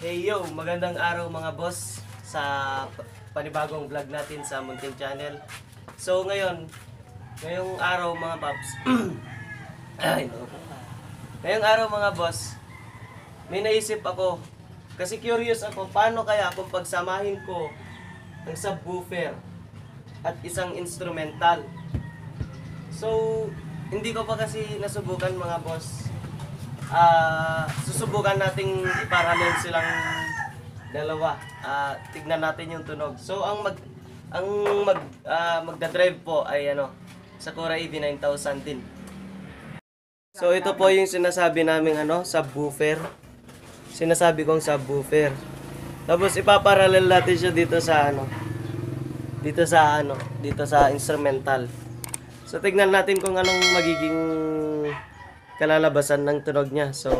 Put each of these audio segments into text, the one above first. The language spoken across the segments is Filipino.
Hey yo, magandang araw mga boss sa panibagong vlog natin sa Munting Channel. So ngayong araw mga paps. Ay, no. Ngayong araw mga boss, may naisip ako kasi curious ako paano kaya kung pagsamahin ko ng subwoofer at isang instrumental. So, hindi ko pa kasi nasubukan mga boss. Susubukan nating iparallel silang dalawa. Tignan natin yung tunog. So magda-drive po ay Sakura EV9000 din. So ito po yung sinasabi naming subwoofer. Sinasabi kong subwoofer. Tapos ipaparallel natin siya dito sa instrumental. So tignan natin kung anong magiging kalalabasan ng tunog niya. So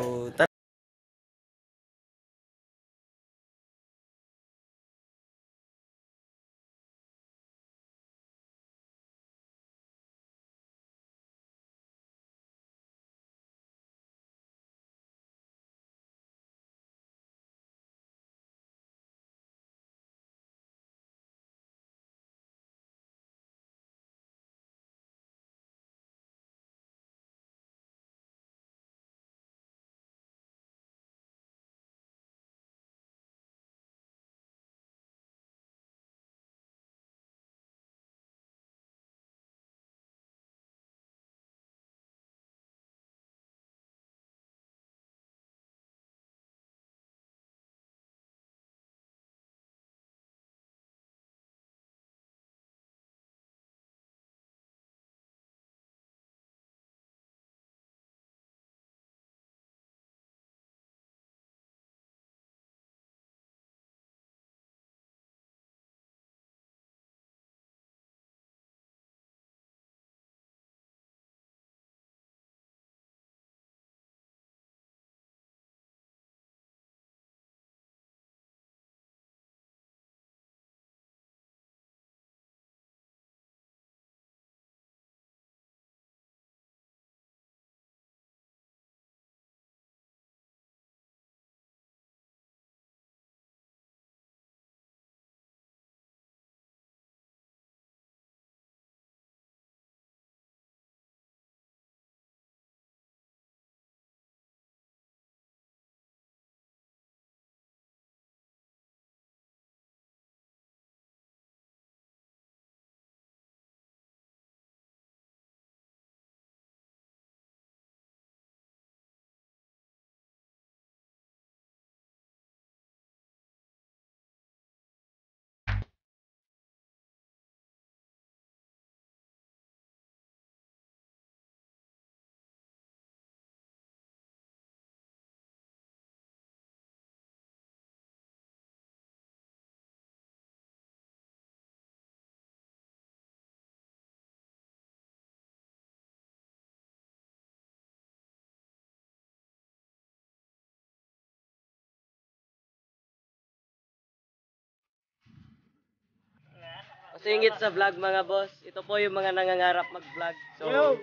masingit sa vlog mga boss. Ito po yung mga nangangarap mag-vlog. So,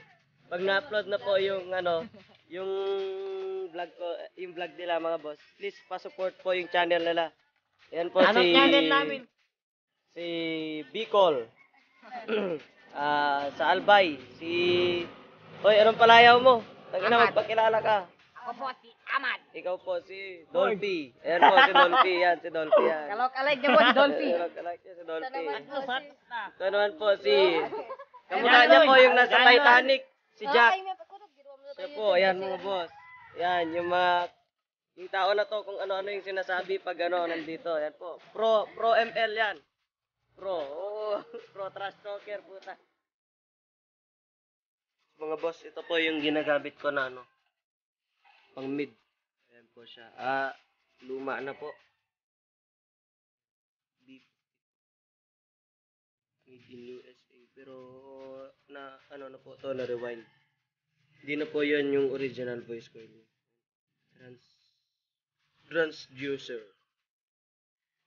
pag na-upload na po yung vlog ko, yung vlog nila mga boss, please pa-support po yung channel nila. Yan po Anong channel namin? si Bicol. Sa Albay, Hoy, anong palayaw mo? Tangina, Amad. magpakilala ka. Ako po si Amad. Ikaw po si Dolphy. Ayan po si Dolphy. Yan, si Dolphy yan. Kalok-alay niya po si Dolphy. Kalak niya si Dolphy. Sat na. Ito naman po kamukha niya po yung nasa Titanic. Si Jack. Siya po, ayan mga boss. Yan, yung tao na to kung ano-ano yung sinasabi pag nandito. Ayan po. Pro ML yan. Pro trash talker puta. Mga boss, ito po yung ginagamit ko na pang mid. Ayan po siya. Luma na po. Deep. Made in USA. Pero na po to, na rewind. Hindi na po yun yung original voice ko. Transducer.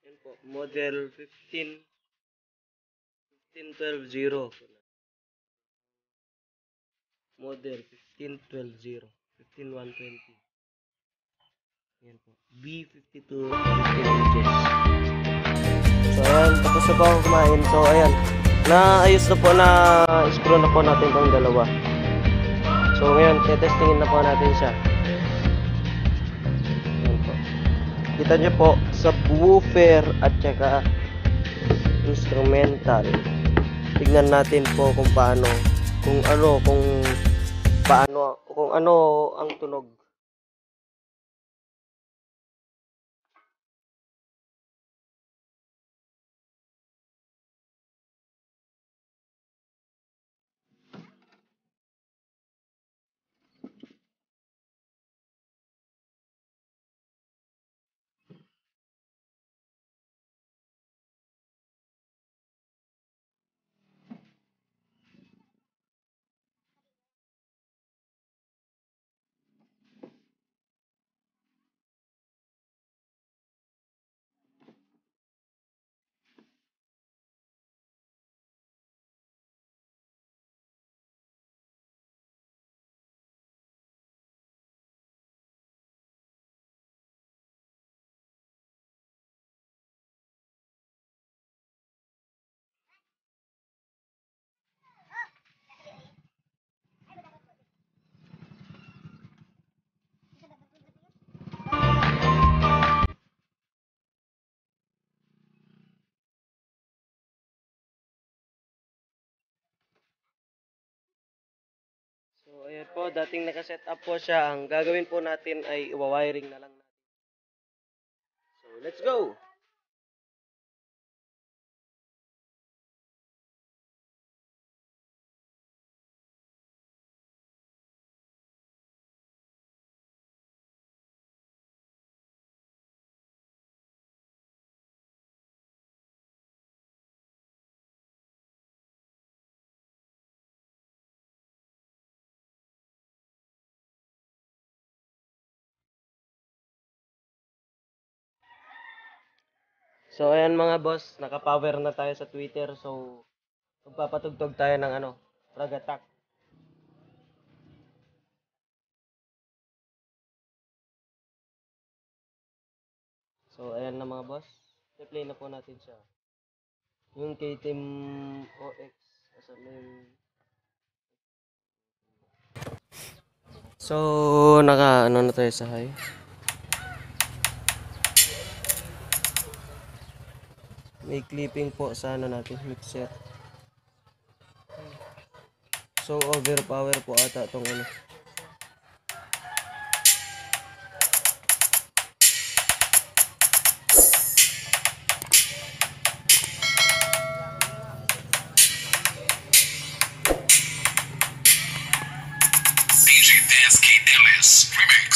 Yan po. Model 15120. Model 15120. 15120. Yan po. B52 inches. So ayan, tapos na po ako kumain. So ayan, naayos na po, na screw na po natin itong dalawa. So ngayon, tetestingin na po natin siya. Ayan po. Kita nyo po sa woofer at saka instrumental. Tignan natin po kung paano, kung ano ang tunog. So, ayan po, dating nakaset up po siya. Ang gagawin po natin ay iwa-wiring na lang natin. So, let's go! So, ayan mga boss, naka-power na tayo sa Twitter. So, magpapatugtog tayo ng Frag Attack. So, ayan na mga boss. I-play na po natin siya. Yung kay Team OX. Asa na yung... So, na tayo sa high. May clipping po sa natin, mixer. So, overpower po ata itong DJ Dansky Ellis Remix.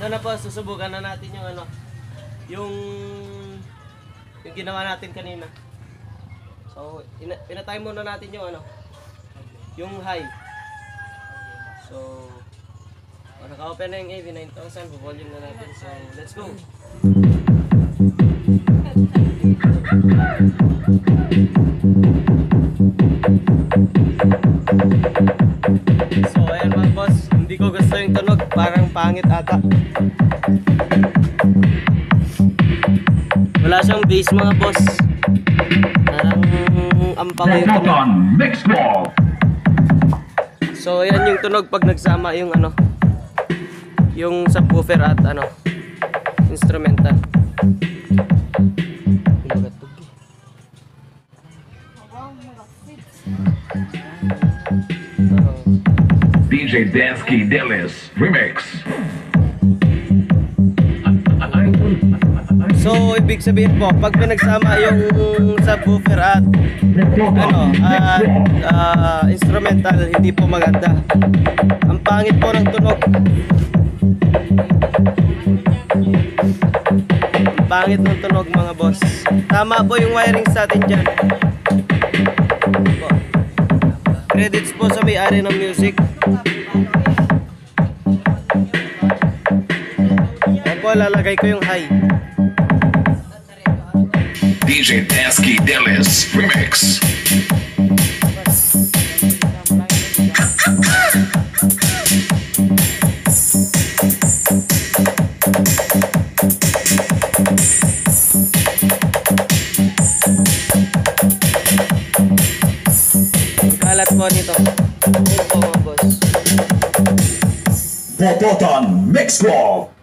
Ito na po, susubukan na natin yung ginawa natin kanina. So, pinatay muna natin yung high. So, naka-open na yung AV9000, volume na natin. So, let's go! So, ayan mga boss, hindi ko gusto yung tunog, parang pangit ata. Wala siyang bass mga boss. Parang ampang yung tunog. So, ayan yung tunog pag nagsama yung yung subwoofer at instrumental. DJ Dansky Ellis Remix. So, ibig sabihin po, pag pinagsama yung subwoofer at instrumental, hindi po maganda. Ang pangit po ng tunog. Ang pangit ng tunog mga boss. Tama po yung wiring sa atin dyan. Credits po sa may-ari ng music. Opo, lalagay ko yung high. DJ Dansky Delis Remix. Kalat po nito. Ito po mga boss. Bobotan Mix Club.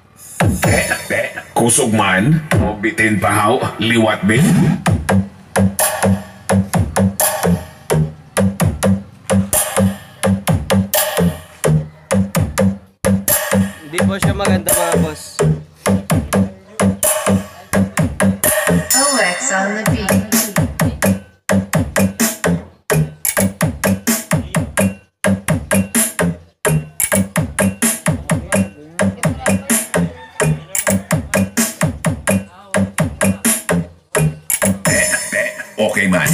Kusog man, o bitin pahaw, liwat bin. Hindi po siya maganda mga boss. OX on the beat. Okay man.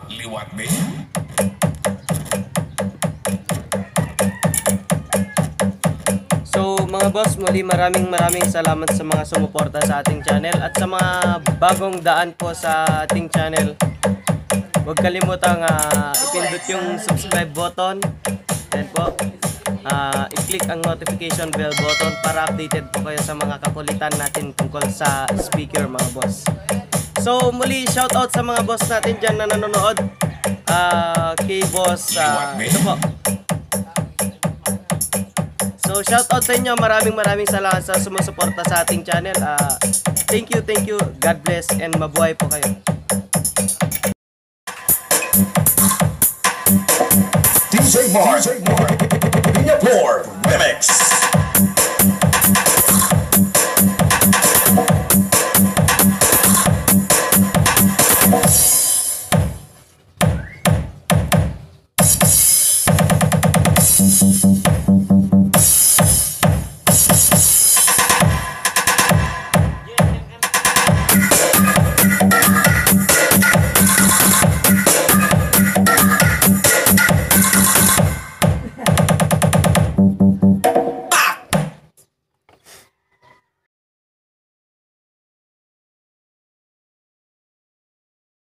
Liwat bin. So mga boss, muli maraming salamat sa mga sumuporta sa ating channel at sa mga bagong daan po sa ating channel. Huwag kalimutang ipindot yung subscribe button. Then po, i-click ang notification bell button para updated po kayo sa mga kakulitan natin tungkol sa speaker mga boss. So muli, shoutout sa mga boss natin dyan na nanonood. Kay boss, ito po. So shoutout sa inyo, maraming salamat sa sumusuporta sa ating channel. Thank you, God bless and mabuhay po kayo. DJ Mark. Singapore Remix.